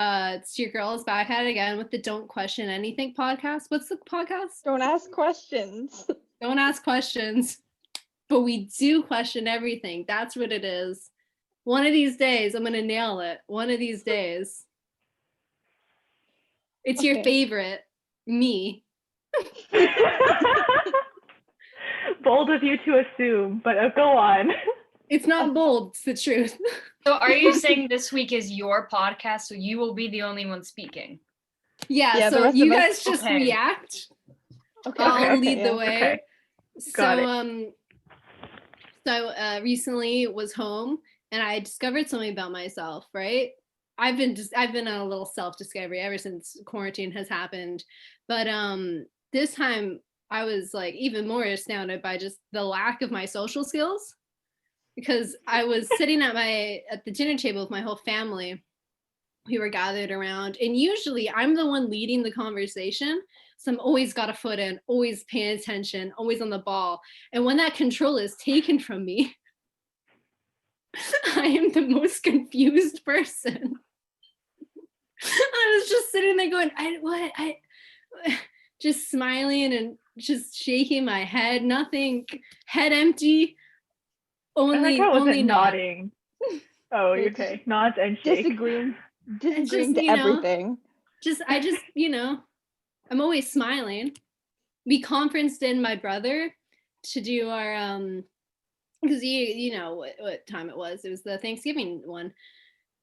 It's your girls back at it again with the Don't Question Anything podcast. What's the podcast? Don't ask questions. Don't ask questions, but we do question everything. That's what it is. One of these days, I'm going to nail it. One of these days. It's your favorite, me. Bold of you to assume, but go on. It's not bold, it's the truth. So are you saying this week is your podcast, so you will be the only one speaking? Yeah, so you guys just react. Okay. I'll lead the way. Okay. So recently was home and I discovered something about myself, right? I've been on a little self-discovery ever since quarantine has happened. But this time I was like even more astounded by just the lack of my social skills, because I was sitting at the dinner table with my whole family. We were gathered around, and usually I'm the one leading the conversation. So I'm always got a foot in, always paying attention, always on the ball. And when that control is taken from me, I am the most confused person. I was just sitting there going, just smiling and just shaking my head, nothing, head empty, only nodding. Oh, okay. Nods and shakes. Disagreeing to everything. I just, I'm always smiling. We conferenced in my brother to do our, because you know what time it was the Thanksgiving one.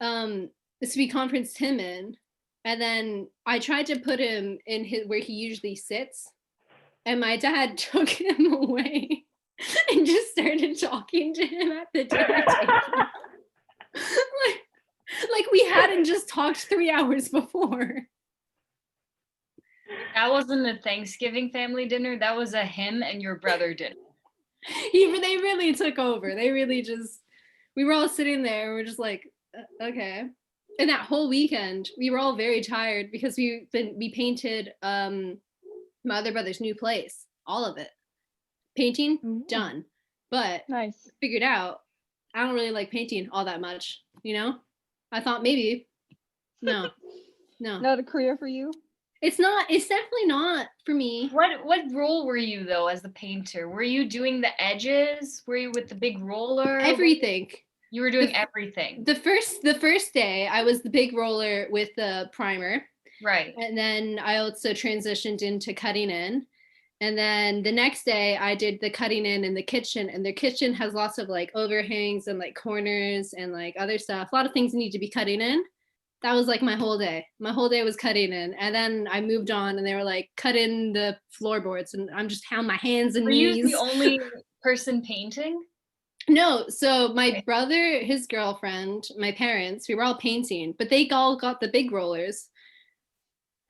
So we conferenced him in, and then I tried to put him in where he usually sits, and my dad took him away and just started talking to him at the dinner table. like we hadn't just talked 3 hours before. That wasn't a Thanksgiving family dinner. That was a him and your brother dinner. They really took over. They really just, we were all sitting there. We're just like, okay. And that whole weekend, we were all very tired because we painted my other brother's new place, all of it. Painting, done. But nice. Figured out I don't really like painting all that much, I thought maybe, no. Not a career for you? It's definitely not for me. What role were you though as the painter? Were you doing the edges? Were you with the big roller? Everything. You were doing everything. The first day I was the big roller with the primer. Right. And then I also transitioned into cutting in. And then the next day I did the cutting in the kitchen, and the kitchen has lots of like overhangs and like corners and like other stuff. A lot of things need to be cutting in. That was like my whole day. My whole day was cutting in. And then I moved on and they were like, cut in the floorboards, and I'm just on my hands and knees. Were you the only person painting? No, so my brother, his girlfriend, my parents, we were all painting, but they all got the big rollers.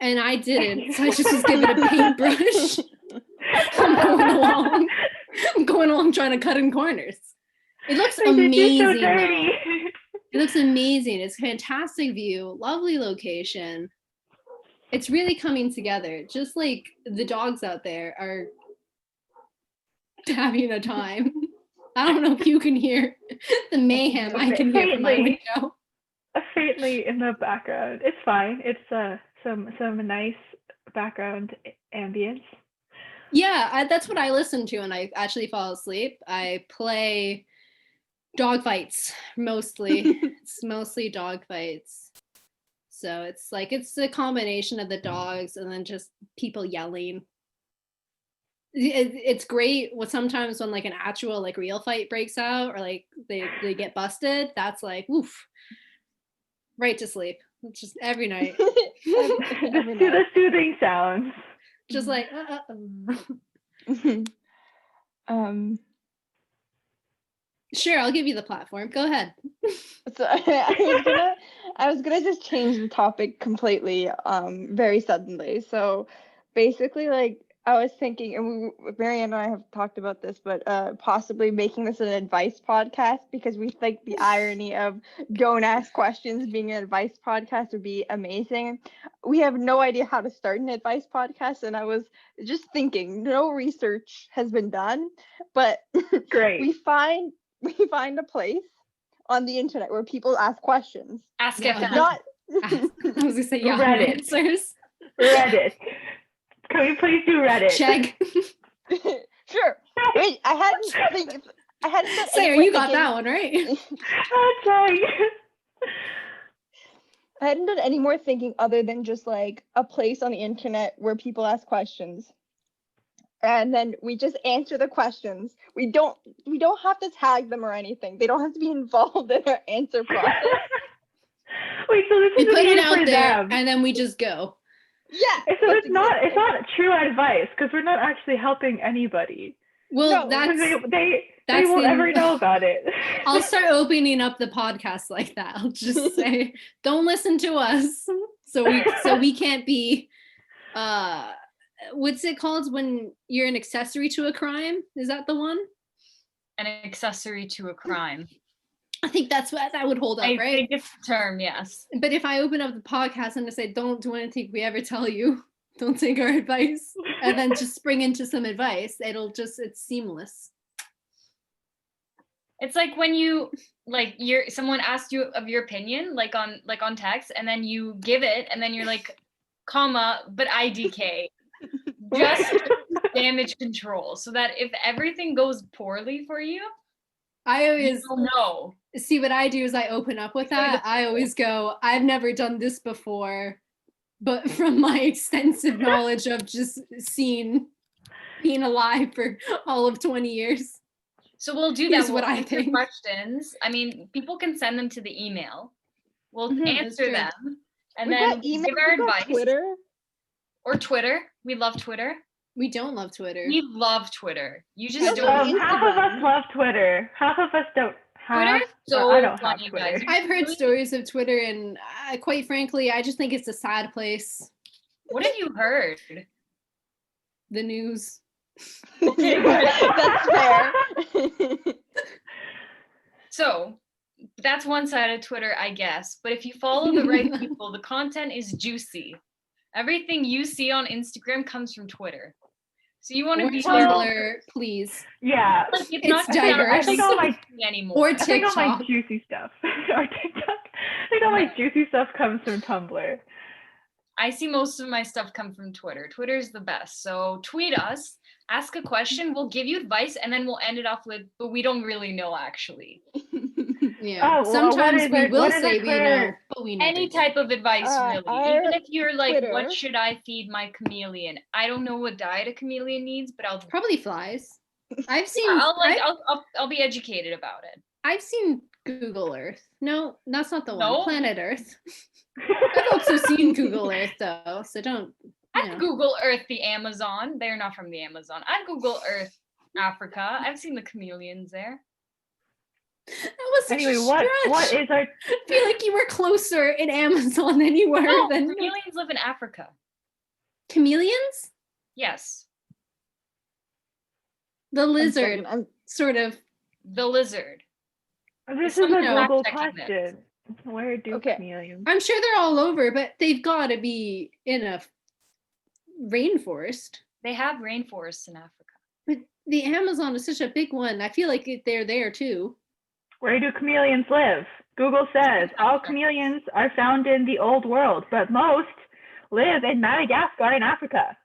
And I didn't, so I just was given a paintbrush. I'm going along trying to cut in corners. It looks amazing. So dirty. It looks amazing. It's a fantastic view, lovely location. It's really coming together. Just like the dogs out there are having a time. I don't know if you can hear the mayhem I can hear from my window. Faintly in the background. It's fine. It's some nice background ambience. Yeah, that's what I listen to when I actually fall asleep. I play dog fights mostly. It's mostly dog fights. So it's a combination of the dogs and then just people yelling. It's great sometimes when like an actual like real fight breaks out or like they get busted. That's like woof, right to sleep. It's just every night. every night. The soothing sounds. Just like Sure, I'll give you the platform. Go ahead. So I was gonna just change the topic completely very suddenly. So basically, like I was thinking, and Marianne and I have talked about this, but possibly making this an advice podcast, because we think the irony of don't ask questions being an advice podcast would be amazing. We have no idea how to start an advice podcast, and I was just thinking, no research has been done, but great. we find a place on the internet where people ask questions. Ask FM. Not was gonna say Yahoo Reddit. Answers. Reddit. Can we please do Reddit? Check. Sure. Wait, I hadn't done Sarah, any you more got thinking- that one right. I'm sorry. I hadn't done any more thinking other than just like a place on the internet where people ask questions. And then we just answer the questions. We don't have to tag them or anything. They don't have to be involved in our answer process. Wait, so this We is put it weird out for there them. and then we just go. Yeah. So that's it's not exactly- true advice because we're not actually helping anybody. Well, No, Because that's they that's won't the- ever know about it. I'll start opening up the podcast like that. I'll just say, don't listen to us. So we can't be what's it called when you're an accessory to a crime? Is that the one? An accessory to a crime. I think that's what that would hold up, I right? think it's the term, yes. But if I open up the podcast and I say, don't do anything we ever tell you, don't take our advice, and then just spring into some advice, it's seamless. It's like when you someone asks you of your opinion, like on text, and then you give it, and then you're like, comma, but IDK. Just damage control, so that if everything goes poorly for you, I always you'll know. see what I do is I open up with that. I always go, I've never done this before, but from my extensive knowledge of just being alive for all of 20 years. So we'll do Here's that. what We'll I answer think. questions. I mean, people can send them to the email. We'll That's answer true. them, and We then got email, give our we got advice. Twitter. Or Twitter. We love Twitter. We don't love Twitter. We love Twitter. You I just don't. don't. Half of us love Twitter. Half of us don't. Twitter's so I don't have funny, Twitter. guys. I've heard stories of Twitter, and quite frankly, I just think it's a sad place. What have you heard? The news. Okay, good. That's fair. So that's one side of Twitter, I guess. But if you follow the right people, the content is juicy. Everything you see on Instagram comes from Twitter. So you want to Or be Tumblr, please. Yeah. like, it's It's not diverse. I think all my anymore. Or I think all my TikTok. juicy stuff. Or TikTok. I think all my juicy stuff comes from Tumblr. I see most of my stuff come from Twitter. Twitter is the best. So tweet us, ask a question, we'll give you advice, and then we'll end it off with, but we don't really know actually. Yeah. Oh, well, Sometimes what we is will it say we Twitter? know, but we never Any do. type of advice, really. our Even if you're like, Twitter- what should I feed my chameleon? I don't know what diet a chameleon needs, but Probably flies. I've seen. I'll be educated about it. I've seen Google Earth. No, that's not the No? one. Planet Earth. I've also seen Google Earth though, so don't. I'd Google Earth the Amazon. They're not from the Amazon. I'd Google Earth Africa. I've seen the chameleons there. That was such Anyway, a what stretch. is our I feel like you were closer in Amazon than you were No, than chameleons live in Africa. chameleons. Yes, The I'm lizard, certain- sort of. the lizard. This is Someone a Google fact-checking this. question. Where do Okay. chameleons? I'm sure they're all over, but they've got to be in a rainforest. They have rainforests in Africa. But the Amazon is such a big one. I feel like they're there too. Where do chameleons live? Google says all chameleons are found in the old world, but most live in Madagascar in Africa.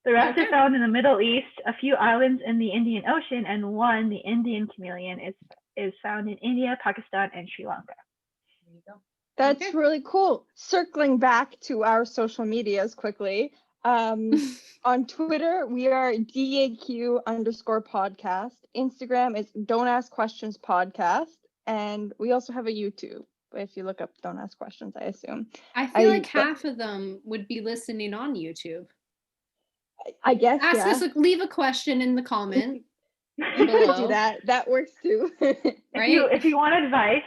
The rest Okay. are found in the Middle East, a few islands in the Indian Ocean, and the Indian chameleon, is found in India, Pakistan, and Sri Lanka. There you go. That's Okay. really cool. Circling back to our social medias quickly. On Twitter, we are DAQ_podcast. Instagram is Don't Ask Questions Podcast. And we also have a YouTube. If you look up Don't Ask Questions, I assume. I feel like but- half of them would be listening on YouTube. I guess, Ask yeah. us, leave a question in the comment, You could below. do that. That works too. right? If you want advice,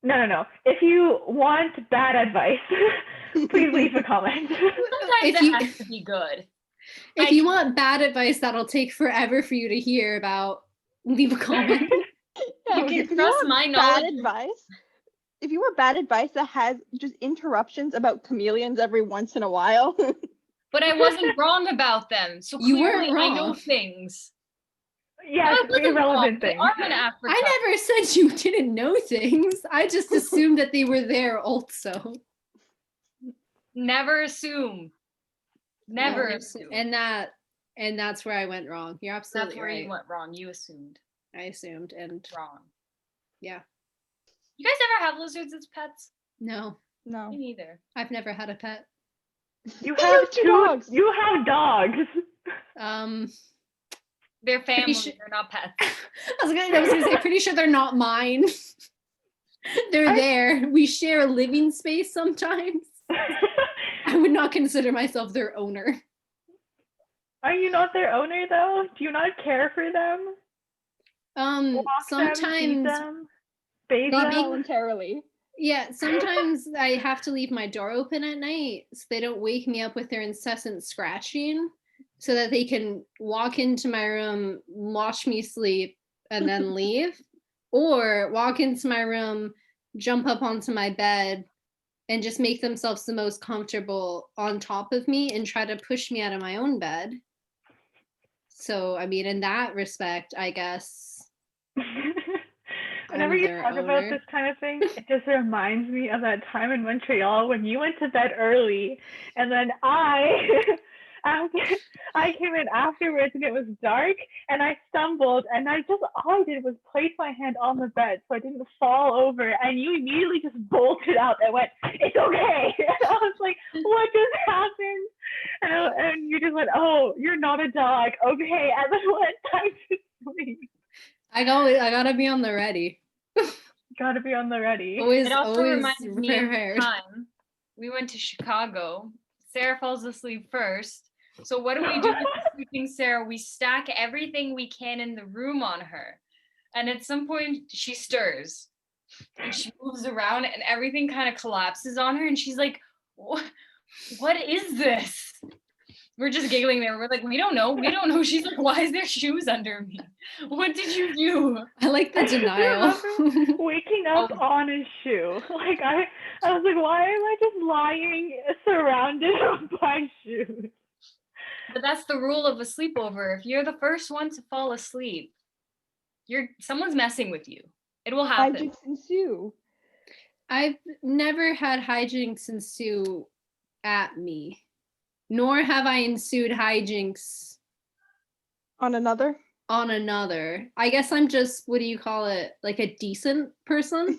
no. If you want bad advice, please leave a comment. Sometimes If it you- has to be good. If you want bad advice that'll take forever for you to hear about, leave a comment. Yeah, You can if trust want my bad knowledge. advice. If you want bad advice that has just interruptions about chameleons every once in a while, But I wasn't wrong about them. So You clearly weren't I know wrong. things. Yes, I wasn't wrong. irrelevant They things. are in Africa. I never said you didn't know things. I just assumed that they were there also. Never assume. Never assume. And that's where I went wrong. You're absolutely That's where right. you went wrong. You assumed. I assumed, and Wrong. yeah. You guys ever have lizards as pets? No, No. Me neither. I've never had a pet. You You have have two two dogs. You have dogs. They're family. sure- They're not pets. I was gonna say, pretty sure they're not mine. They're there. We share a living space sometimes. I would not consider myself their owner. Are you not their owner though? Do you not care for them? Walk them, feed Sometimes them, bathe They them? make- Voluntarily. yeah, sometimes I have to leave my door open at night so they don't wake me up with their incessant scratching, so that they can walk into my room, watch me sleep, and then leave. Or walk into my room, jump up onto my bed, and just make themselves the most comfortable on top of me and try to push me out of my own bed. So, I mean, in that respect, I guess Whenever I'm you their talk about owner. this kind of thing, it just reminds me of that time in Montreal when you went to bed early, and then I came in afterwards and it was dark, and I stumbled, and all I did was place my hand on the bed so I didn't fall over, and you immediately just bolted out and went, "It's okay." And I was like, "What just happened?" And you just went, "Oh, you're not a dog, okay," and then went time to sleep. I gotta be on the ready. Gotta be on the ready. Always, It also always reminds me of the prepared. time we went to Chicago. Sarah falls asleep first. So what do we do with the sleeping Sarah? We stack everything we can in the room on her. And at some point she stirs and she moves around and everything kind of collapses on her. And she's like, what is this? We're just giggling there. We're like, we don't know. We don't know. She's like, why is there shoes under me? What did you do? I like the denial. Waking up on a shoe. Like I was like, why am I just lying surrounded by shoes? But that's the rule of a sleepover. If you're the first one to fall asleep, someone's messing with you. It will happen. Hijinks ensue. I've never had hijinks ensue at me, nor have I ensued hijinks On another? on another. I guess I'm just, what do you call it? Like a decent person?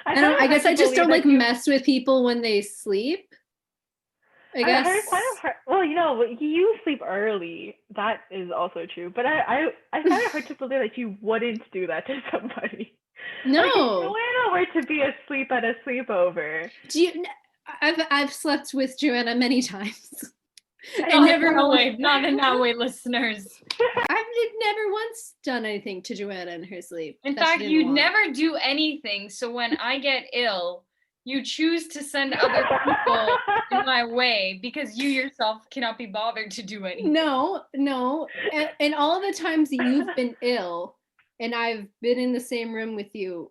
I guess I just don't like mess with people when they sleep. I guess. It's kind of hard. Well, you sleep early. That is also true. But I find it hard to believe that you wouldn't do that to somebody. No. Like, if Joanna were to be asleep at a sleever. I've slept with Joanna many times. Not in that way, listeners. I've never once done anything to Joanna in her sleep. In fact, you never do anything. So when I get ill, you choose to send other people in my way because you yourself cannot be bothered to do anything. No. And all the times that you've been ill and I've been in the same room with you,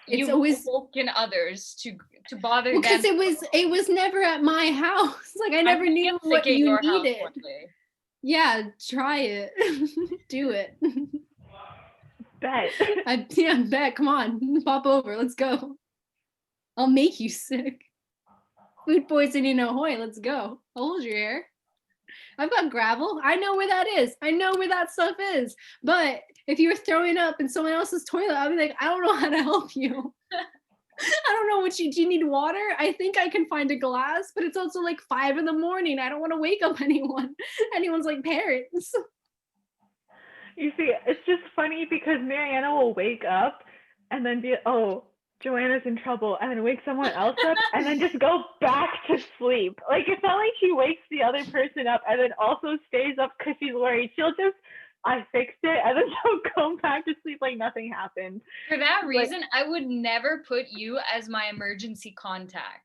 You've always woken others to bother them. Because it was never at my house. Like I never knew what you needed. Yeah, try it. Do it. Bet. Bet. Come on, pop over. Let's go. I'll make you sick. Food poisoning ahoy. Let's go. I'll hold your hair. I've got gravel. I know where that is. I know where that stuff is. But if you were throwing up in someone else's toilet, I'll be like, I don't know how to help you. I don't know do you need water? I think I can find a glass, but it's also like 5 a.m. I don't want to wake up anyone's like parents. You see, it's just funny because Mariana will wake up and then be, oh, Joanna's in trouble, and then wake someone else up and then just go back to sleep. Like, it's not like she wakes the other person up and then also stays up because she's worried. She'll just, I fixed it, and then she'll go back to sleep like nothing happened. For that reason, I would never put you as my emergency contact.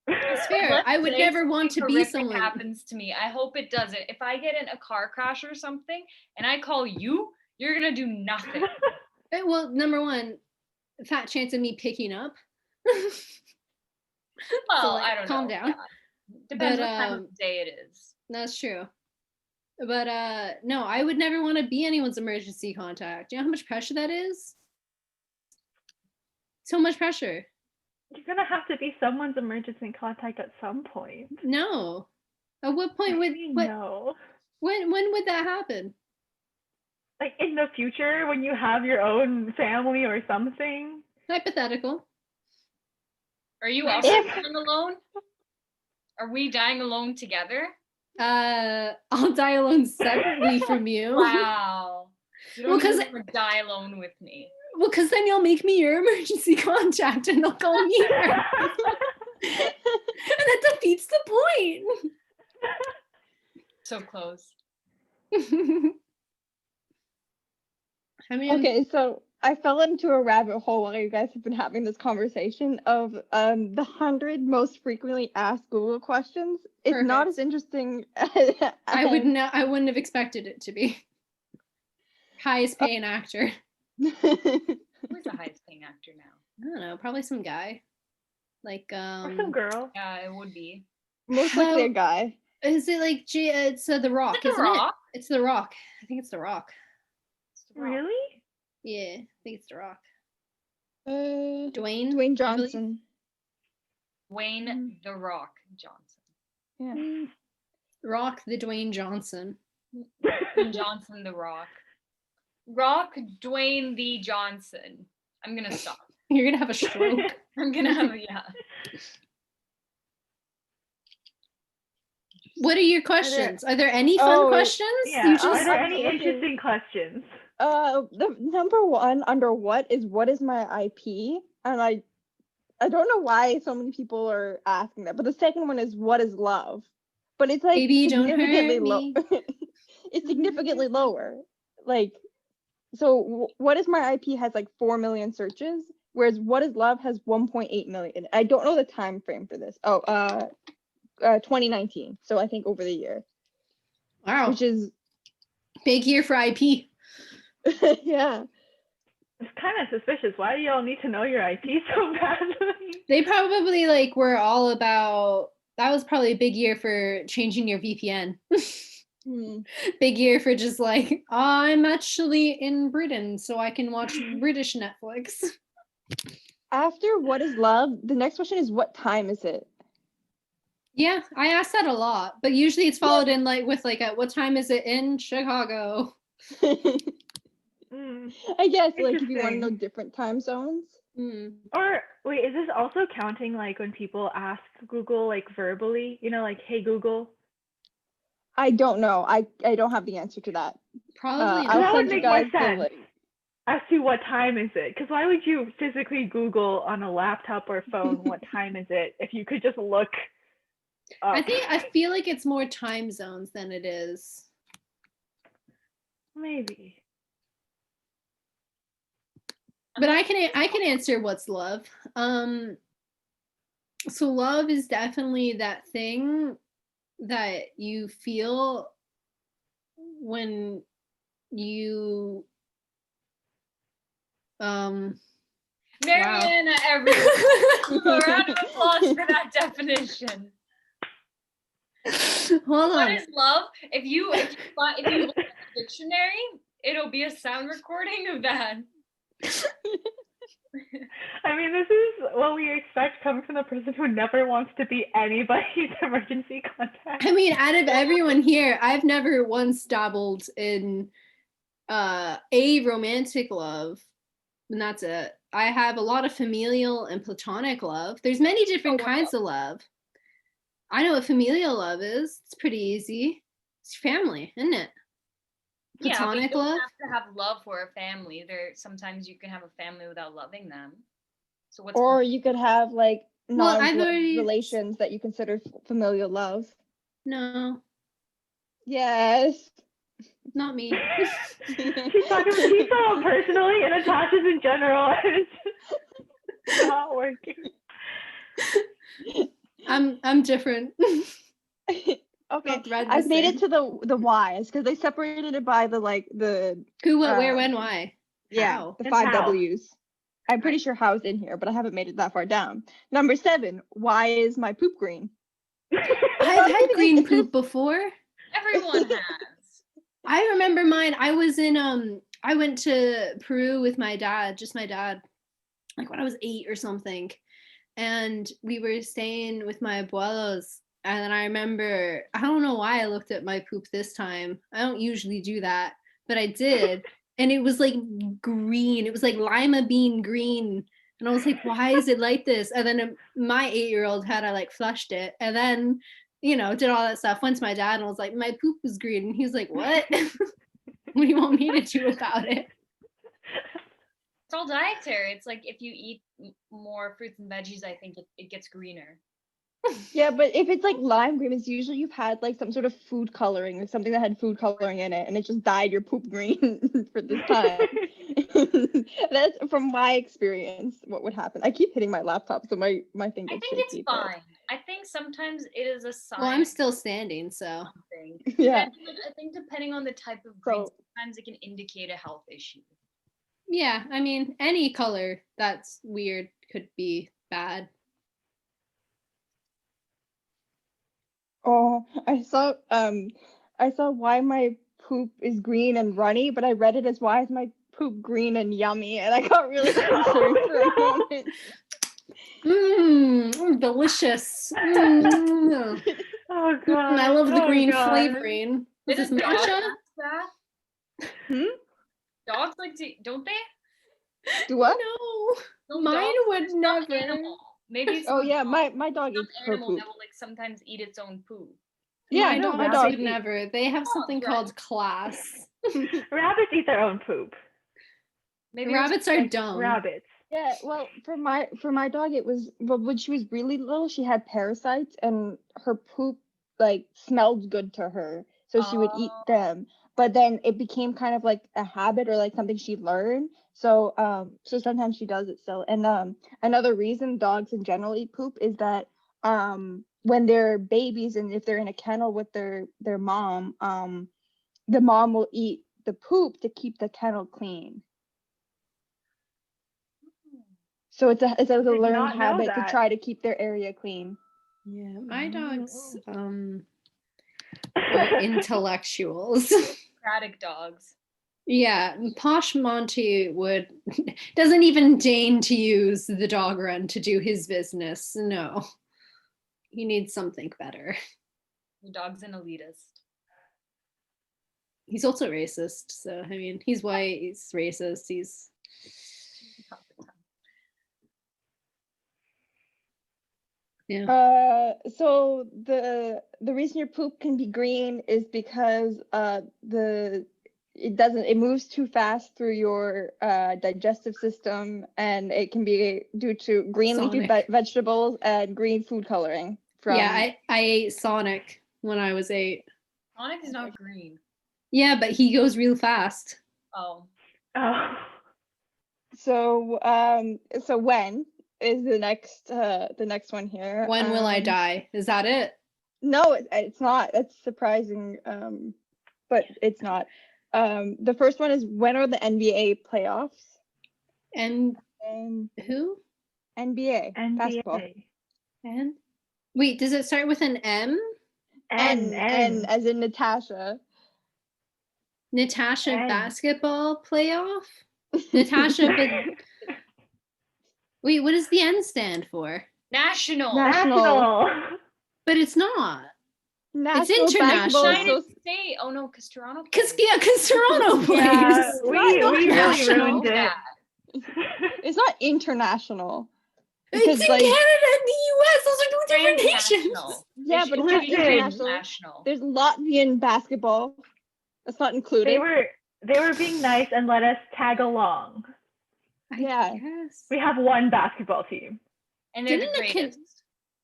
It's fair. I would never want to be someone. Happens to me. I hope it doesn't. If I get in a car crash or something and I call you, you're gonna do nothing. Well, number one, fat chance of me picking up. Well, so, like, I don't know. Calm down. Yeah. Depends what time of day it is. That's true. But no, I would never want to be anyone's emergency contact. Do you know how much pressure that is? So much pressure. You're gonna have to be someone's emergency contact at some point. No. At what point would No. when would that happen? Like in the future when you have your own family or something. Hypothetical. Are you also dying alone? Are we dying alone together? I'll die alone separately from you. Wow. You don't Well, 'cause even die alone with me. Well, because then you'll make me your emergency contact and they'll call me first. And that defeats the point. So close. I mean, Okay, so I fell into a rabbit hole while you guys have been having this conversation of the 100 most frequently asked Google questions. It's not Perfect. as interesting I wouldn't have expected it to be. Highest paying actor. Who's the highest paying actor now? I don't know, probably some guy. Like Or some girl. Yeah, it would be. Most likely a guy. Is it like it's The Rock, Is it The isn't Rock? it? It's The Rock. I think it's The Rock. It's The Rock. Really? Yeah, I think it's The Rock. Dwayne Dwayne Johnson. Wayne The Rock Johnson. Yeah. Rock the Dwayne Johnson. Dwayne Johnson The Rock. Rock Dwayne the Johnson. I'm gonna stop. You're gonna have a stroke. I'm gonna have What are your questions? Are there any fun Oh, questions? Yeah. You Are just there any okay. interesting questions? The number one under what is my IP? And I don't know why so many people are asking that. But the second one is what is love? But it's like Baby, don't significantly hurt low. me. It's significantly lower. Like, so what is my IP has like 4 million searches, whereas what is love has 1.8 million. I don't know the time frame for this. 2019. So I think over the year, Wow, which is big year for IP. yeah. It's kind of suspicious. Why do y'all need to know your IP so badly? They probably like were all about. That was probably a big year for changing your VPN. Big year for just like, I'm actually in Britain, so I can watch British Netflix. After what is love, the next question is what time is it? Yeah, I ask that a lot, but usually it's followed in like with like a, what time is it in Chicago? I guess like if you want to know Interesting. different time zones. Or wait, is this also counting like when people ask Google like verbally? You know, like, hey Google. I don't know. I don't have the answer to that. Probably I'll That would send you make more guys the sense. link. As to what time is it? Because why would you physically Google on a laptop or phone what time is it if you could just look up? I feel like it's more time zones than it is. Maybe. But I can answer what's love. So love is definitely that thing that you feel when you Mariana, everyone. A round of applause for that definition. Hold What on. is love? If you look at the dictionary, it'll be a sound recording of that. I mean, this is what we expect coming from the person who never wants to be anybody's emergency contact. I mean, out of everyone here, I've never once dabbled in a romantic love, and that's it. I have a lot of familial and platonic love. There's many different kinds of love. I know what familial love is. It's pretty easy. It's family, isn't it? Platonic yeah, but you love. don't have to have love for a family. Sometimes you can have a family without loving them. So what's Or you could have like Well, I've non-blood already- relations that you consider familial love. No, Yes. not me. She's talking she's so personally and Natasha's in general, and it's just not working. I'm different. Okay. Thread the I've made same. it to the whys because they separated it by the Who, what, where, when, why? yeah, How? the And 5 how. W's. I'm pretty sure how's in here, but I haven't made it that far down. Number 7, why is my poop green? I've had green poop before. Everyone has. I remember mine. I was in I went to Peru with my dad, just my dad, like when I was 8 or something. and we were staying with my abuelos. And then I remember, I don't know why I looked at my poop this time. I don't usually do that, but I did. And it was like green. It was like lima bean green. And I was like, why is it like this? And then my 8-year-old had I like flushed it. And then, did all that stuff. Went to my dad and was like, my poop was green. And he was like, what? What do you want me to do about it? It's all dietary. It's like if you eat more fruits and veggies, I think it gets greener. Yeah, but if it's like lime green, it's usually you've had like some sort of food coloring or something that had food coloring in it, and it just dyed your poop green for this time. That's from my experience what would happen. I keep hitting my laptop, so my thing I gets think shaky. it's fine. I think sometimes it is a sign. Well, I'm still standing, so. Something. Yeah. I think depending on the type of green, sometimes it can indicate a health issue. Yeah, I mean, any color that's weird could be bad. Oh, I saw why my poop is green and runny, but I read it as why is my poop green and yummy, and I got really concerned for a moment. Delicious. Oh god. I love the green God. flavoring. Is this matcha? Dogs like to, don't they? Do what? No, mine would never. Animal. Maybe it's Oh yeah, my dog some eats her animal poop. that will like sometimes eat its own poop. Yeah, my my dogs dog would never. They have something called class. Rabbits eat their own poop. Maybe Rabbits are Like dumb. rabbits. Yeah, well, for my dog, it was when she was really little, she had parasites, and her poop like smelled good to her, so she would eat them. But then it became kind of like a habit or like something she learned. So so sometimes she does it still. And another reason dogs in general eat poop is that when they're babies and if they're in a kennel with their mom, the mom will eat the poop to keep the kennel clean. So it's a learned habit to try to keep their area clean. Yeah, my dogs are intellectuals. Socratic dogs. Yeah, Posh Monty doesn't even deign to use the dog run to do his business. No, he needs something better. The dog's an elitist. He's also racist. So I mean, he's white. He's racist. He's. Yeah. So the reason your poop can be green is because it moves too fast through your digestive system, and it can be due to green leafy vegetables and green food coloring. I ate Sonic when I was 8. Sonic is not green. Yeah, but he goes real fast. Oh. So when is the next one here? When will I die? Is that it? No, it's not. That's surprising. But it's not. The first one is when are the NBA playoffs? And who? NBA basketball. And wait, does it start with an M? N as in Natasha. Natasha basketball playoff? Natasha, but wait, what does the N stand for? National. But it's not. It's international. United States. Oh no, because Toronto. Because Toronto plays. Yeah, we really ruined it. It's not international. It's in Canada and the US. Those are two different nations. Yeah, but it's international. There's Latvian basketball. That's not included. They were being nice and let us tag along. I guess. We have one basketball team. And they're the greatest.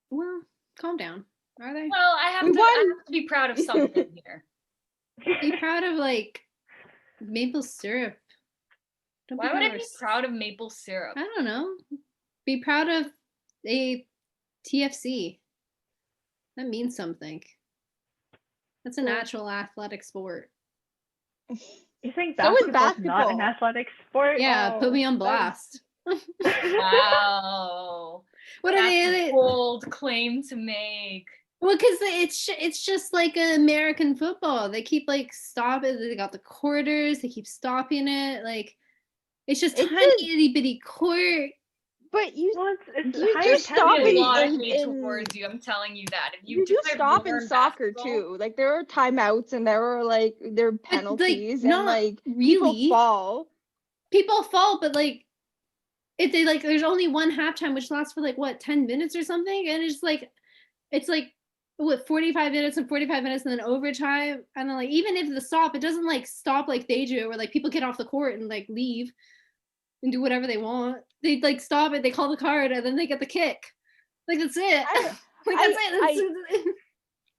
Well, calm down. Are they? Well, I have to be proud of something here. Be proud of like maple syrup. Why would I be proud of maple syrup? I don't know. Be proud of a TFC. That means something. That's an actual athletic sport. You think basketball is not an athletic sport? Yeah, put me on blast. Wow. What are they? Bold claim to make. Well, because it's just like American football. They keep like stopping. They got the quarters. They keep stopping it. Like it's just tiny itty bitty court. But you Well, it's You high do stop There's a in- lot of in- hate in- towards you. I'm telling you that. If you do try stop in learn soccer basketball- too. Like there are timeouts and there are like penalties and not like people really. fall. People fall, but like if they like there's only one halftime which lasts for like what 10 minutes or something, and it's like what 45 minutes and 45 minutes and then overtime, and then like even if the stop, it doesn't like stop like they do, where like people get off the court and like leave and do whatever they want. They like stop it, they call the card, and then they get the kick. Like that's it. Like that's it.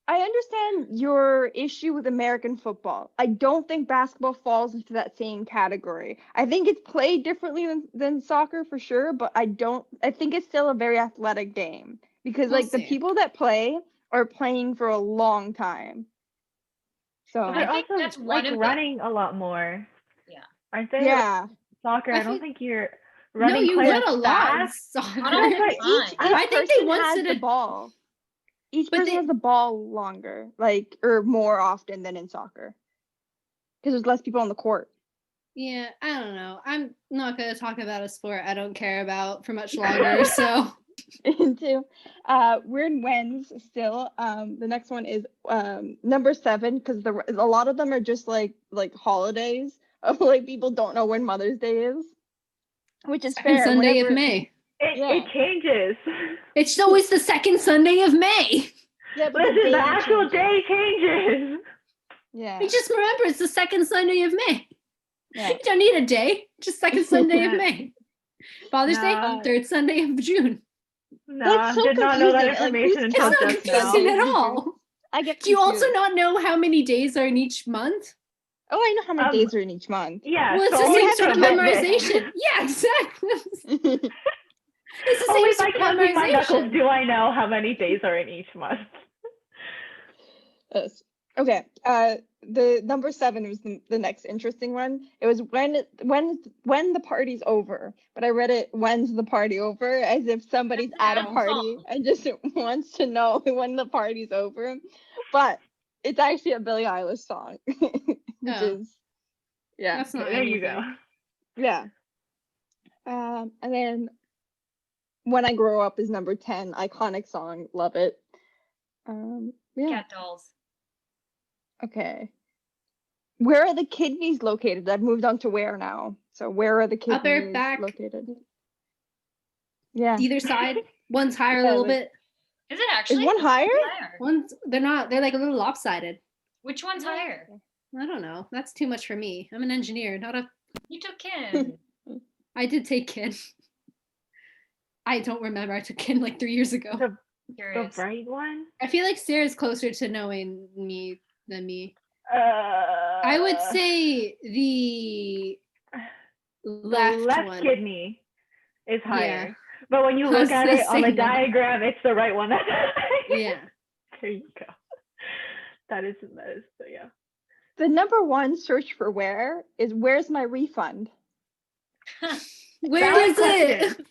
I understand your issue with American football. I don't think basketball falls into that same category. I think it's played differently than soccer for sure, but I think it's still a very athletic game because We'll like the see. people that play are playing for a long time. So But they're I think also that's one like of the- running a lot more. Yeah. Aren't they? yeah. Soccer, I I don't think- think you're No, running you quite run as a lot in fast. soccer. I don't But think each fine. I think they person once has did the a- ball. Each But person they- has the ball longer, like or more often than in soccer, because there's less people on the court. Yeah, I don't know. I'm not going to talk about a sport I don't care about for much longer. So Into we're in wins still. The next one is number 7 because a lot of them are just like holidays of like people don't know when Mother's Day is, which is second fair. Sunday whenever- of May. It changes. It's always the second Sunday of May. Yeah, but Listen, the day actual changes. day changes. Yeah. I just remember it's the second Sunday of May. Yeah. You don't need a day, just second Sunday of May. Father's Day, No. third Sunday of June. No, That's so did not know that confusing. Like, information who's It's until not counting just now. confusing at Sundays? all. I get. Do you also confused. not know how many days are in each month? Oh, I know how many Um, days are in each month. Yeah, Well, it's so the only same have sort to of admit this. memorization. Yeah, exactly. It's the Only same by sort of counting my knuckles memorization. do I know how many days are in each month. Yes. Okay. The number 7 was the next interesting one. It was when the party's over, but I read it when's the party over as if somebody's at a party and just wants to know when the party's over. But it's actually a Billie Eilish song, which Oh. is yeah, That's not There you go. anything. yeah. And then When I Grow Up is number 10, iconic song, love it. Yeah. Cat dolls. Okay. Where are the kidneys located? I've moved on to where now. So where are the kidneys Upper, back. located? Yeah. Either side. One's higher a Yeah, little like- bit. Is it actually? Is one higher? One's they're not. They're like a little lopsided. Which one's higher? I don't know. That's too much for me. I'm an engineer, not a. You took kin. I did take kin. I don't remember. I took kin like 3 years ago. The Curious. bright one? I feel like Sarah's closer to knowing me than me. I I would say the the left left one. kidney is Yeah. higher. But when you I was look at gonna it on the say that. diagram, it's the right one. That's higher. Yeah. There you go. That is so yeah. The number 1 search for where is where's my refund? Where Valid is it? question.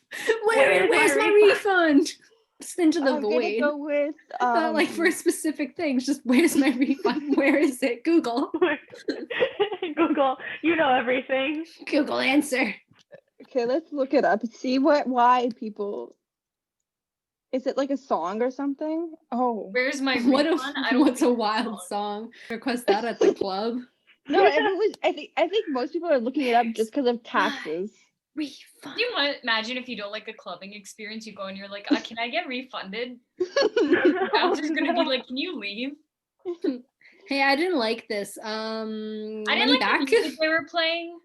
Where's Where's my my refund? Just into the I'm gonna void. go with Not like for specific things. Just where's my refund? Where is it? Google. Google, you know everything. Google answer. okay, let's look it up. See why people. Is it like a song or something? Oh. Where's my What a refund? I don't what's a think wild it's song? Request that at the club. No, I think most people are looking it up just because of taxes. Refund. Can you imagine if you don't like a clubbing experience, you go and you're like, can I get refunded? Bouncer's gonna be like, can you leave? Hey, I didn't like this. I Money didn't like back. the music they were playing.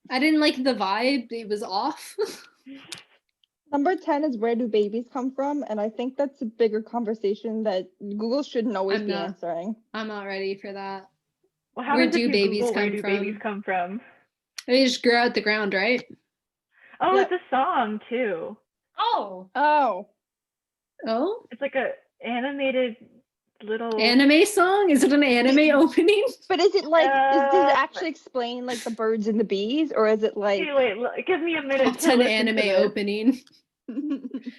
I didn't like the vibe. It was off. Number 10 is where do babies come from? And I think that's a bigger conversation that Google shouldn't always I'm be not. answering. I'm not ready for that. Well, how Where does if do you babies Google, where come do from? babies come from? They just grow out the ground, right? Oh, Yep. it's a song too. Oh, Oh. Oh, It's like a animated little anime song? Is it an anime opening? But is it like, does Uh, it actually explain like the birds and the bees? Or is it like. Hey, wait, give me a minute Top to 10 listen anime to this. opening.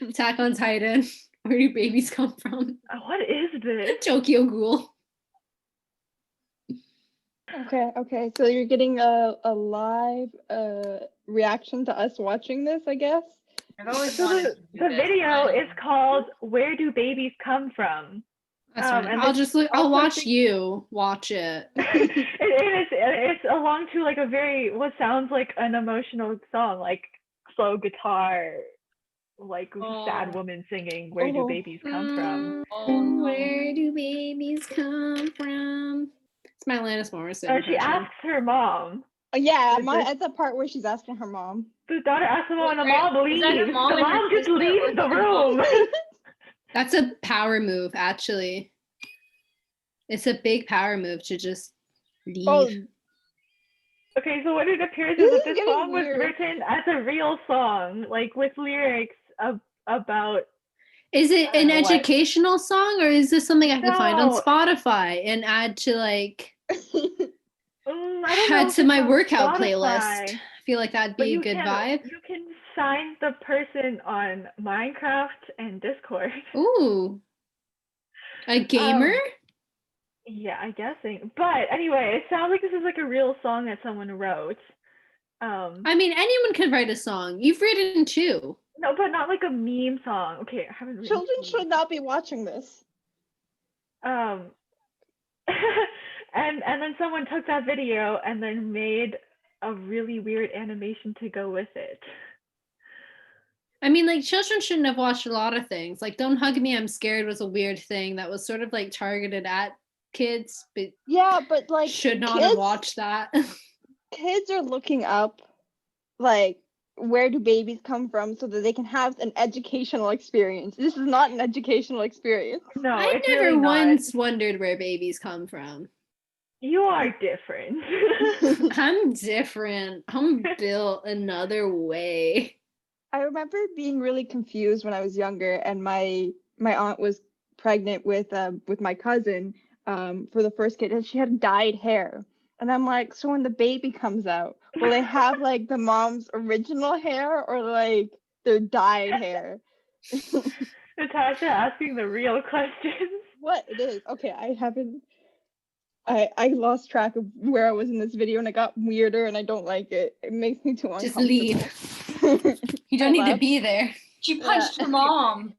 Attack on Titan. Where do babies come from? What is this? Tokyo Ghoul. Okay. So you're getting a live reaction to us watching this, I guess. I've always So wanted to do the this. video is called "Where Do Babies Come From?" That's fine. and I'll it's just look. I'll also watch you watch it. it's along to like a very what sounds like an emotional song, like slow guitar, like sad woman singing "Where Do Babies Come From?" Oh, no. Where do babies come from? It's my Alanis Morissette She impression. asks her mom. Yeah, Is this- at the part where she's asking her mom. The daughter asks the mom, and the Wait, mom is that her leaves. mom The and her mom just sister, or leaves the her mom? room. That's a power move, actually. It's a big power move to just leave. Oh, Okay, so what it appears This is that is this getting song was weird. written as a real song, like with lyrics about. Is it I an don't know what. educational song, or is this something I can find on No. Spotify and add to like I don't know add if to it's my on workout Spotify, playlist? I feel like that'd but be a you good can vibe. you can find the person on Minecraft and Discord. Ooh, a gamer? Yeah, I'm guessing. But anyway, it sounds like this is like a real song that someone wrote. I mean, anyone can write a song. You've written two. No, but not like a meme song. Okay, I haven't written children memes. should not be watching this. And then someone took that video and then made a really weird animation to go with it. I mean, like, children shouldn't have watched a lot of things. Like, Don't Hug Me, I'm Scared was a weird thing that was sort of like targeted at kids, but Yeah, but like should not have watched that. kids are looking up like where do babies come from so that they can have an educational experience. This is not an educational experience. No, I it's never really not. once wondered where babies come from. You are different. I'm different. I'm built another way. I remember being really confused when I was younger, and my aunt was pregnant with my cousin for the first kid, and she had dyed hair. And I'm like, so when the baby comes out, will they have like the mom's original hair or like their dyed hair? Natasha asking the real questions. What it is? Okay, I lost track of where I was in this video, and it got weirder, and I don't like it. It makes me too Just uncomfortable. leave. You don't need to be there. She punched her mom.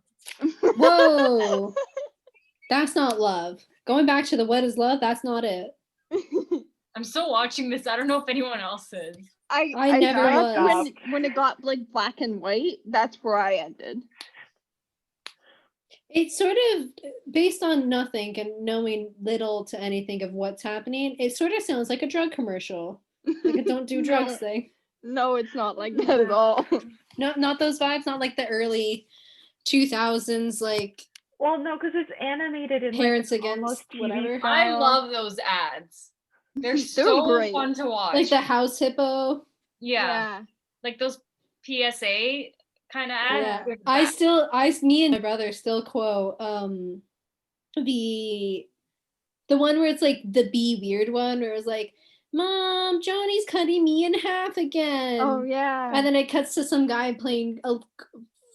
Whoa. That's not love. Going back to the what is love, that's not it. I'm still watching this. I don't know if anyone else is. I never was. When it got like black and white, that's where I ended. It's sort of based on nothing and knowing little to anything of what's happening. It sort of sounds like a drug commercial, like a don't do drugs No. thing. No, it's not like that at all. Not those vibes. Not like the early 2000s, like Well, no, because it's animated in Parents like Against almost TV whatever. style. I love those ads. They're so great. fun to watch. like the house hippo. yeah, like those PSA kind of ads. Yeah. Me and my brother still quote the one where it's like the be weird one where it was like, Mom, Johnny's cutting me in half again. Oh yeah. And then it cuts to some guy playing a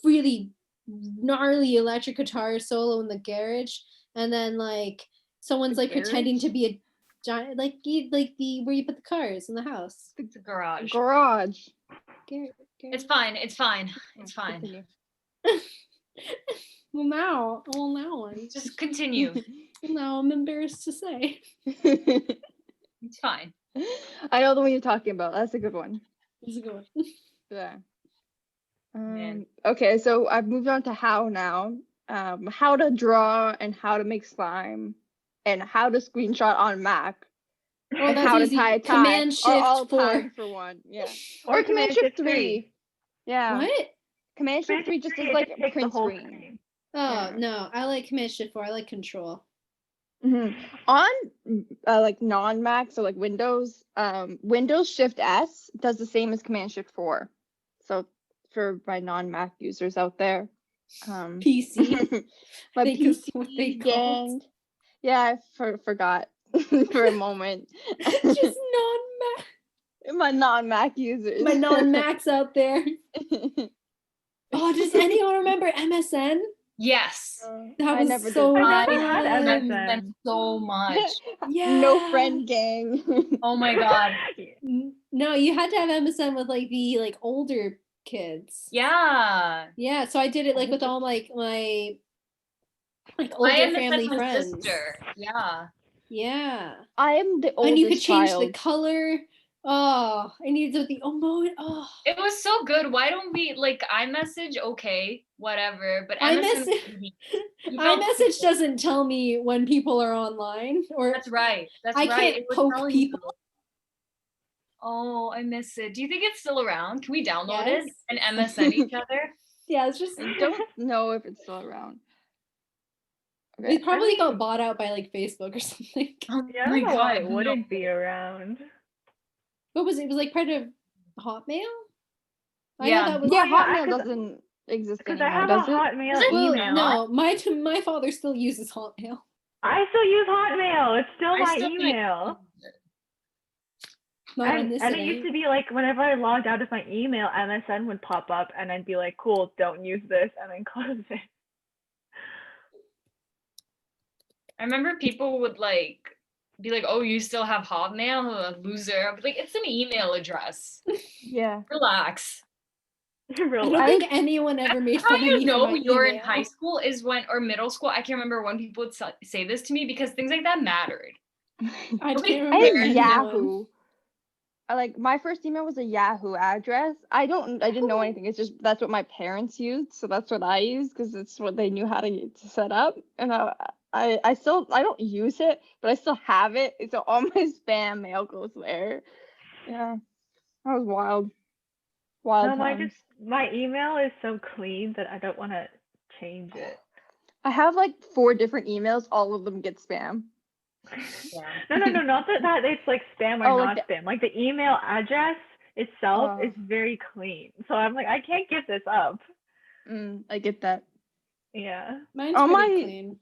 really gnarly electric guitar solo in the garage, and then like someone's like pretending to be a giant, like the where you put the cars in the house. The garage. Garage. It's fine. It's fine. It's fine. Well, now I'm Just continue. now I'm embarrassed to say. It's fine. I know the one you're talking about. That's a good one. It's a good one. Yeah. Man. Okay, so I've moved on to how now. How to draw and how to make slime, and how to screenshot on Mac. Oh, and that's how easy. to tie a tie. Command are all Shift 4. tied for one. Yeah. Or Command Shift 3. Yeah. What? Command Shift 3 just is like a takes the print whole screen. screen. Oh Yeah. no, I like Command Shift 4. I like Control. Mm-hmm. On like non-Mac, so like Windows, Windows Shift S does the same as Command Shift 4. So for my non-Mac users out there, PC. my Think of what they PC called. gang. Yeah, I forgot for a moment. Just non-Mac. My non-Mac users. My non-Macs out there. Oh, does anyone remember MSN? Yes. That I was never did so that. I fun. never had I MSN. miss them so much. Yeah. No friend gang. Oh my god. No, you had to have MSN with like the like older kids. Yeah. Yeah, so I did it like with all my I older am family my friends. sister. Yeah. Yeah. I am the oldest And you could change child. the color. Oh, I needed the emoji. Oh. It was so good. Why don't we like iMessage? Okay, whatever. But MSN, iMessage doesn't tell me when people are online, or That's right. That's I right. can't It would poke tell you. people. Oh, I miss it. Do you think it's still around? Can we download Yes. it and MSN each other? Yeah, it's just I don't know if it's still around. Okay. it probably got bought out by like Facebook or something. Oh Yeah, I my don't know why God, it no. wouldn't be around. What was it? It was like part of Hotmail? I Yeah. know that was Yeah, Well, yeah, Hotmail 'cause- doesn't exist Because I anymore, have does a it? Hotmail Well, email. no, my father still uses Hotmail. I still use Hotmail. It's still I my still use- email. Not on this And it used end. to be like whenever I logged out of my email, MSN would pop up and I'd be like, cool, don't use this, and then close it. I remember people would like be like, "Oh, you still have Hotmail, loser." I'd be like, "It's an email address. Yeah. Relax." I don't Relax. think anyone ever made How fun of you me know for my you're in email. high school is when, or middle school. I can't remember when people would say this to me because things like that mattered. I Nobody can't I remember had anyone. Yahoo. My first email was a Yahoo address. I didn't know anything. It's just that's what my parents used, so that's what I used because it's what they knew how to set up. And I still I don't use it, but I still have it. So all my spam mail goes there. Yeah, that was wild. Wild No, times. my email is so clean that I don't want to change it. I have like 4 different emails. All of them get spam. Yeah. No, not that it's like spam or Oh, not like spam. Like the email address itself Oh. is very clean. So I'm like, I can't give this up. I get that. Yeah. Mine's Oh, pretty my- clean.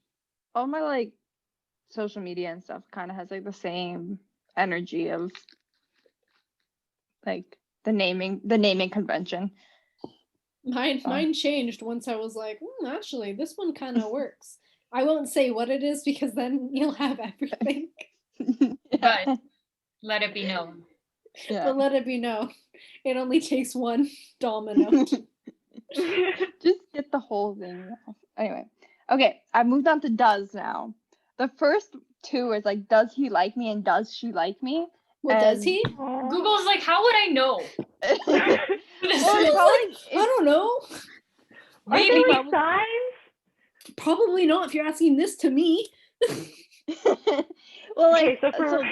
All my like social media and stuff kind of has like the same energy of like the naming convention. Mine changed once I was like, actually, this one kind of works. I won't say what it is because then you'll have everything. But let it be known. Yeah. But let it be known, it only takes one domino. Just get the whole thing. Anyway, okay, I moved on to does now. The first 2 is like, does he like me and does she like me? Well, does he? Google's like, how would I know? Well, I don't know. Are Maybe there probably- signs? Probably not if you're asking this to me. Well, Okay, like, so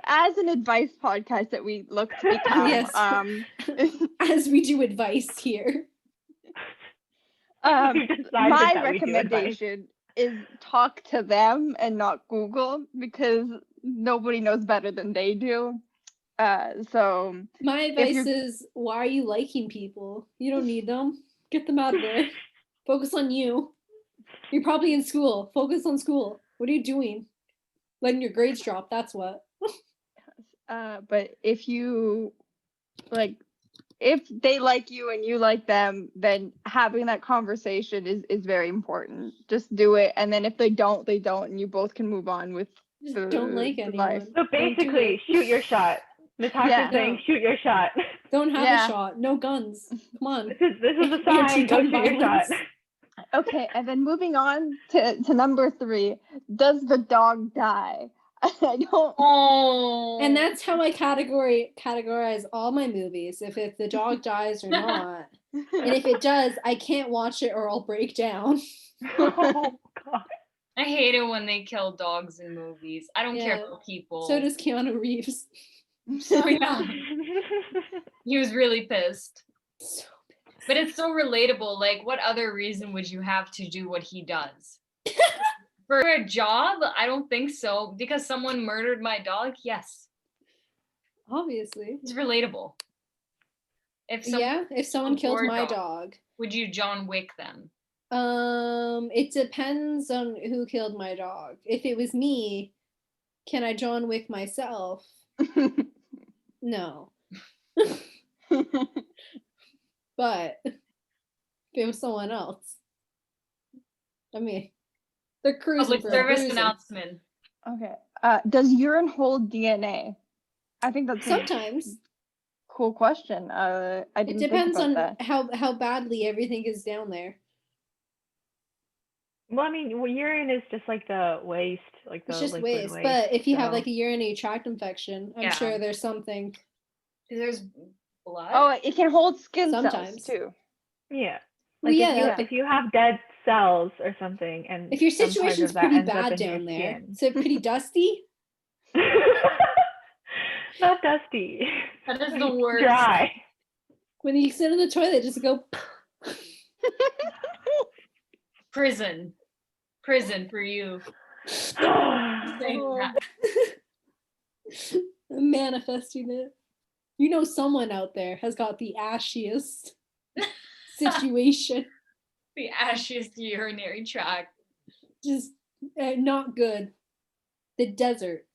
as an advice podcast that we look to become, Yes. As we do advice here. You decided my that we do advice. recommendation is talk to them and not Google because nobody knows better than they do. So My advice you're- is, why are you liking people? You don't need them. Get them out of there. Focus on you. You're probably in school. Focus on school. What are you doing? Letting your grades drop. That's what. but if you like, if they like you and you like them, then having that conversation is very important. Just do it, and then if they don't, they don't, and you both can move on with Just the, don't like the anyone. life. So Don't do basically, it. shoot your shot. Natasha's Yeah. saying, No. shoot your shot. Don't have Yeah. a shot. No guns. Come on. This is a sign. Go Anti-gun shoot your shot. violence. Okay, and then moving on to number 3, does the dog die? I don't. Oh. And that's how I categorize all my movies. If the dog dies or not. And if it does, I can't watch it or I'll break down. Oh God. I hate it when they kill dogs in movies. I don't care Yeah. about people. So does Keanu Reeves. So yeah, he was really pissed. So But it's so relatable. Like, what other reason would you have to do what he does? For a job? I don't think so. Because someone murdered my dog? Yes. obviously. It's relatable. If someone killed your my dog. dog. Would you John Wick them? It depends on who killed my dog. If it was me, can I John Wick myself? No. But if it was someone else, I mean, they're cruising Public for a service bruising. announcement. Okay. Does urine hold DNA? I think that's Sometimes. cool question. I It didn't depends think on about that. how badly everything is down there. Well, I mean, urine is just like the waste, like the It's just liquid waste. waste. But if you have so- like a urinary tract infection, I'm Yeah. sure there's something. There's blood. Oh, it can hold skin cells Sometimes. too. yeah. Well, Like yeah, if you have dead cells or something, and if your some part situation's of that pretty ends up bad in your down there, skin. is it pretty dusty? Not dusty. That is the worst. Dry. When you sit in the toilet, just go. Prison for you. Saying that. Manifesting it. You know, someone out there has got the ashiest situation. The ashes urinary tract. Just not good. The desert.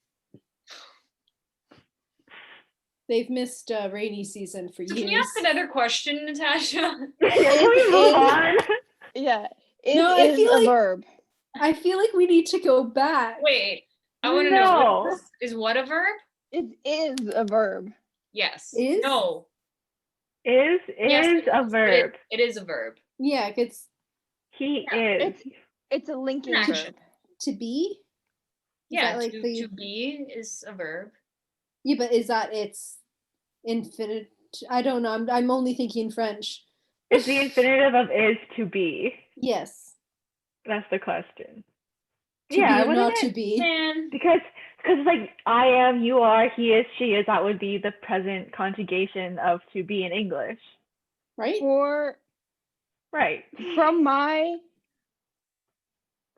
They've missed rainy season for So years. can you ask another question, Natasha? Can we move on? Yeah. It No, I is feel a like- verb. I feel like we need to go back. Wait, I want to know. Is what a verb? It is a verb. Yes. Is? No. Is Yes, it a is. verb. It is a verb. Yeah, it's He Yeah, is. It's a linking action. verb. to be. Is Yeah, that like to be is a verb. Yeah, but is that it's infinite? I don't know. I'm only thinking French. Is the infinitive of is to be? Yes. That's the question. To be yeah, or wasn't not to it? be. Man, Because it's like I am, you are, he is, she is. That would be the present conjugation of to be in English, Right? Or right? from my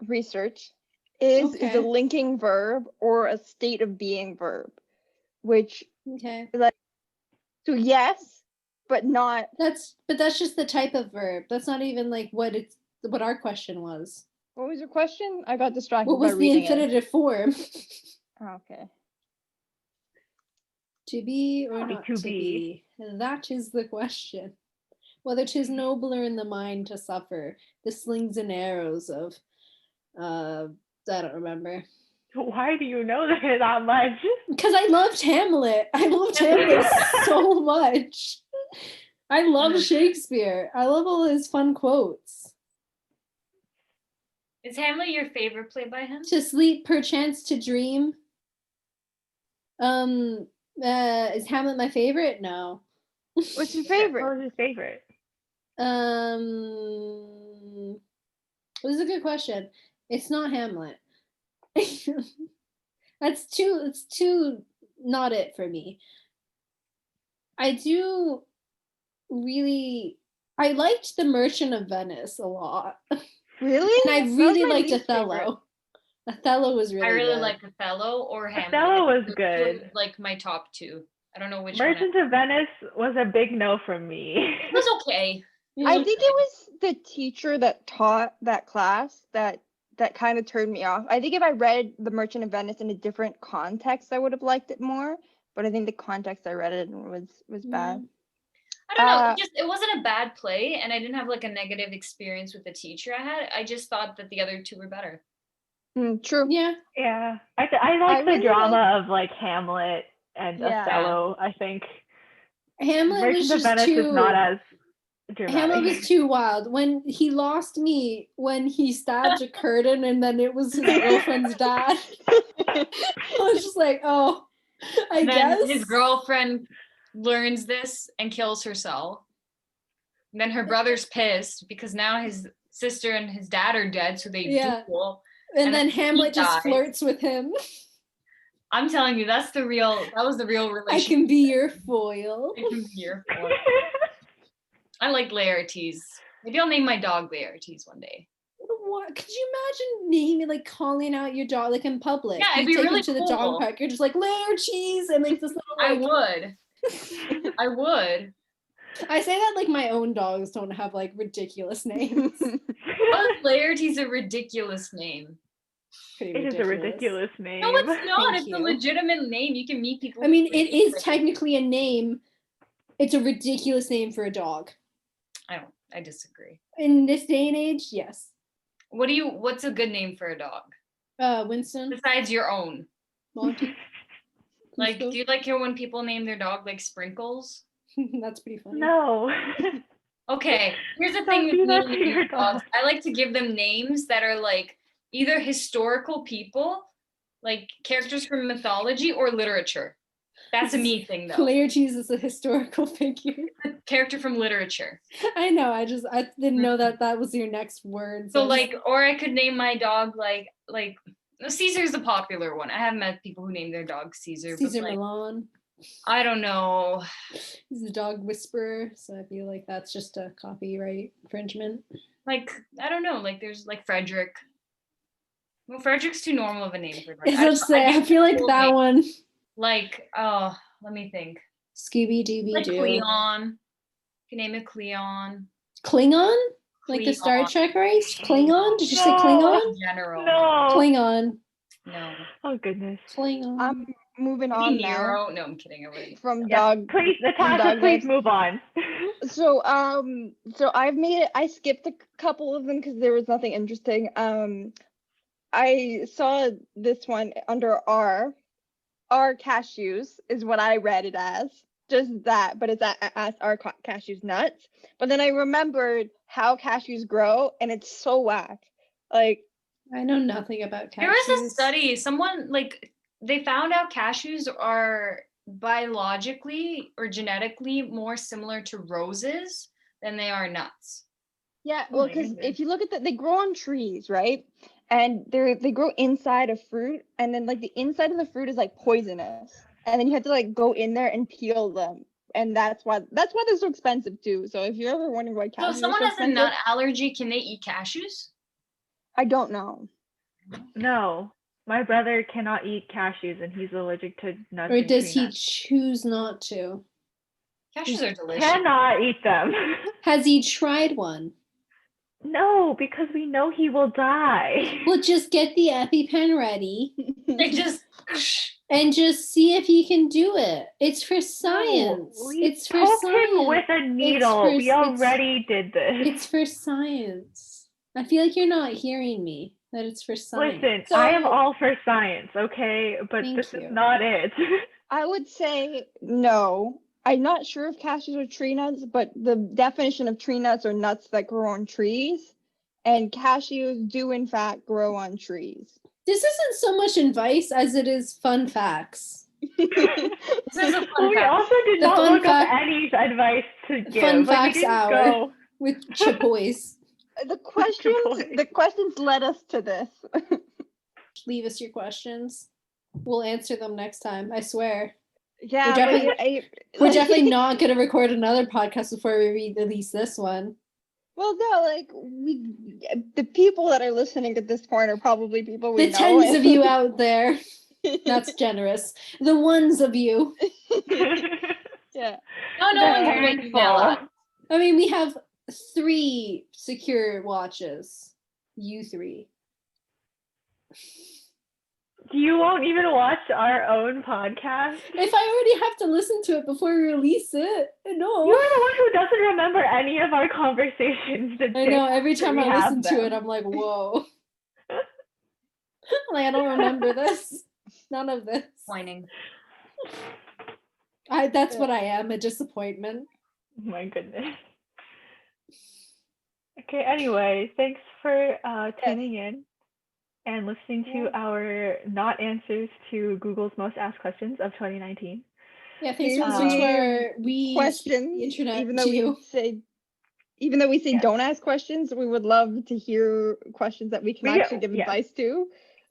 research, is a Okay. linking verb or a state of being verb, which Okay. so yes, but not. That's just the type of verb. That's not even like what our question was. What was your question? I got distracted What by was the reading it. infinitive form? Oh, okay. To be or Probably not to to be. be? That is the question. Whether 'tis nobler in the mind to suffer the slings and arrows of I don't remember. Why do you know that much? Because I loved Hamlet. I loved Hamlet so much. I love Shakespeare. I love all his fun quotes. is Hamlet your favorite play by him? To sleep, perchance to dream. Is Hamlet my favorite? No. What's your What favorite? was his favorite? This is a good question. It's not Hamlet. It's too not it for me. I liked The Merchant of Venice a lot. Really? And I That was really my liked least favorite. Othello. Othello was really I really good. like Othello or Hamlet. Othello was Those good. were, like my top two. I don't know which Merchant of Venice was a big no from me. It was okay. Yeah. I think it was the teacher that taught that class that kind of turned me off. I think if I read The Merchant of Venice in a different context, I would have liked it more. But I think the context I read it in was bad. I don't know. It wasn't a bad play, and I didn't have like a negative experience with the teacher I had. I just thought that the other two were better. True. Yeah. Yeah, I like I the really drama of like Hamlet and Yeah. Othello. I think Hamlet was Merchant of just Venice too is not as dramatic. Hamlet was too wild. When he lost me when he stabbed a curtain and then it was his girlfriend's dad. I was just like, oh, I And then guess. his girlfriend learns this and kills herself. And then her brother's pissed because now his sister and his dad are dead, so they Yeah. duel. And and then then he Hamlet just dies. flirts with him. I'm telling you, that was the real I relationship. can be your foil. I can be your foil. I like Laertes. Maybe I'll name my dog Laertes one day. What? Could you imagine naming, like, calling out your dog, like, in public? Yeah, it'd You be take really him to the cool. dog park. You're just like, layer cheese, and like this little. I Like, would. I would. I say that like my own dogs don't have like ridiculous names. How is Laertes a ridiculous name? Pretty It is a ridiculous name. No, it's not. Thank It's you. a legitimate name. You can meet people. I mean, with it is ridiculous- technically a name. It's a ridiculous name for a dog. I disagree. In this day and age, yes. What's a good name for a dog? Winston, Besides your own? Monty. Like, Cusco. do you like hear when people name their dog like Sprinkles? That's pretty funny. No. Okay, here's the Don't thing do with that me to and your dogs. dog. I like to give them names that are like either historical people, like characters from mythology, or literature. That's a me thing though. Laertes is a historical figure. A character from literature. I know. I didn't know that was your next word. So like, or I could name my dog like Caesar's the popular one. I have met people who name their dog Caesar, Caesar but like, Milan. I don't know. He's a dog whisperer, so I feel like that's just a copyright infringement. Like, I don't know. Like, there's like Frederick. Well, Frederick's too normal of a name for I dog. was say, I feel like cool that name. one. Like, oh, let me think. Scooby Dooby Like Doo. Cleon. You can name it Cleon. Klingon? Like the Star Cleon. Trek race? Klingon? Did you say No. Klingon? In general. No. Klingon. No. Oh goodness. Klingon. I'm moving Maybe on now Nero. No, I'm kidding. I wouldn't. from Yes, dog. please, Natasha, dog please names. move on. So I skipped a couple of them because there was nothing interesting. I saw this one under R cashews is what I read it as. Just that, but it's as are cashews nuts. But then I remembered how cashews grow, and it's so whack. Like, I know nothing about cashews. There was a study. Someone like they found out cashews are biologically or genetically more similar to roses than they are nuts. yeah, Oh well, my because goodness. if you look at they grow on trees, right? And they grow inside a fruit, and then like the inside of the fruit is like poisonous, and then you have to like go in there and peel them, and that's why they're so expensive too. So if you're ever wondering why So cashews if are someone so has a expensive, nut allergy, can they eat cashews? I don't know. No, my brother cannot eat cashews, and he's allergic to nuts. Or and does tree he nuts. choose not to? Cashews are delicious. Cannot eat them. Has he tried one? No, because we know he will die. Well, just get the EpiPen ready They just and just see if he can do it. It's for science. No, we It's for poked science. him with a needle. We already did this. It's for science. I feel like you're not hearing me. That it's for science. Listen, So- I am all for science, okay? But Thank this you. is not it. I would say no. I'm not sure if cashews are tree nuts, but the definition of tree nuts are nuts that grow on trees, and cashews do in fact grow on trees. This isn't so much advice as it is fun facts. This is a fun Well, we fact. also did The not fun look up fact- any advice to give. Fun Like, we facts didn't hour. go. With Chapoys. The boy. questions led us to this. Leave us your questions. We'll answer them next time. I swear. Yeah, We're definitely- We're definitely not going to record another podcast before we release this one. Well, no, like the people that are listening at this point are probably people we The know. tens of you out there. That's generous. The ones of you. Yeah. No, The one's gonna handful. email us. I mean, we have 3 secure watches. You 3. You won't even watch our own podcast? If I already have to listen to it before we release it, no. You're the one who doesn't remember any of our conversations. The I day know, every after time we I have listen to them. it, I'm like, whoa. Like, I don't remember this. None of this. Whining. That's what I am, a disappointment. Oh my goodness. Okay, anyway, thanks for tuning in and listening to our not answers to Google's most asked questions of 2019. Yeah, thanks for Here's listening to the our we questions. the internet Even though too. we say Yeah. don't ask questions, we would love to hear questions that we can actually give yeah. advice to.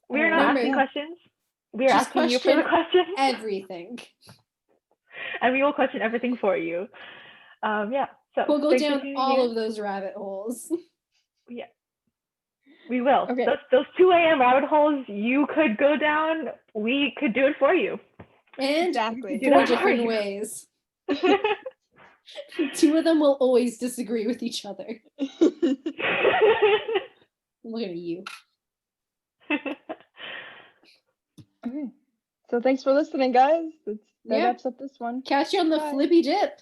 We're not Remember- asking questions. We're Just asking you for the questions. Everything. And we will question everything for you. Yeah. So We'll go thanks for down tuning all in. of those rabbit holes. Yeah. We will. Okay. Those 2 a.m. rabbit holes you could go down, we could do it for you. And Exactly. Do 4 that for different you. ways. 2 of them will always disagree with each other. I'm looking at you. Okay. So thanks for listening, guys. That Yeah. wraps up this one. Catch you on the Bye. flippy dip.